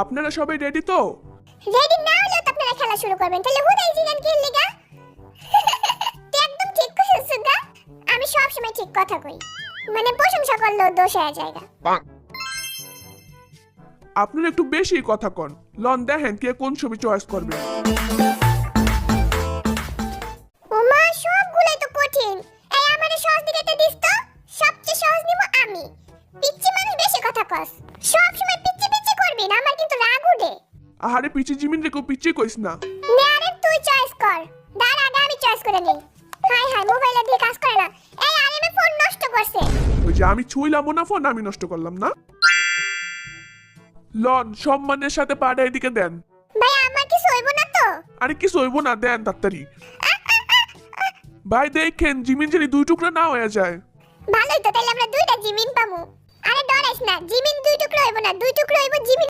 আপনারা সবাই রেডি তো? রেডি না হলে তো আপনারা খেলা শুরু করবেন, তাহলে হুদাই জিগান খেললি গা। তুই একদম ঠিক কইছিস সুগা, আমি সব সময় ঠিক কথা কই, মানে প্রশংসা করলেও দোষ হয়ে যায় গা। আপনারা একটু বেশি কথা কন। লন দেখেন কে কোন ছবি চয়েস করবে। ওমা সবগুলাই তো কঠিন। এই আমারে সহজ দিকে দিস তো, সবচেয়ে সহজ নিব আমি। পিচ্চি মানুষ বেশি কথা কস, সব সময় পিচ্চি পিচ্চি করবি না, আমার কিন্তু রাগ উঠে। আহারে পিচি জিমিন রে কেউ পিচি কইস না। নে আরে তুই চয়েস কর, দাঁড়া আগে আমি চয়েস করে নেই। হাই হাই মোবাইলে দিয়ে কাজ করে না। এই আরে মে ফোন নষ্ট করছে। ওই যে আমি ছুইলাম না ফোন, আমি নষ্ট করলাম না। লন সম্মানের সাথে পাড়া এদিকে দেন। ভাই আমার কি সইব না তো? আরে কি সইব না, দেন তাড়াতাড়ি। ভাই দেখেন জিমিন জানি দুই টুকরা না হয়ে যায়। ভালোই তো, তাইলে আমরা দুইটা জিমিন পামু। আরে ডরাইস না, জিমিন দুই টুকরো হইব না, দুই টুকরো হইব জিমিন।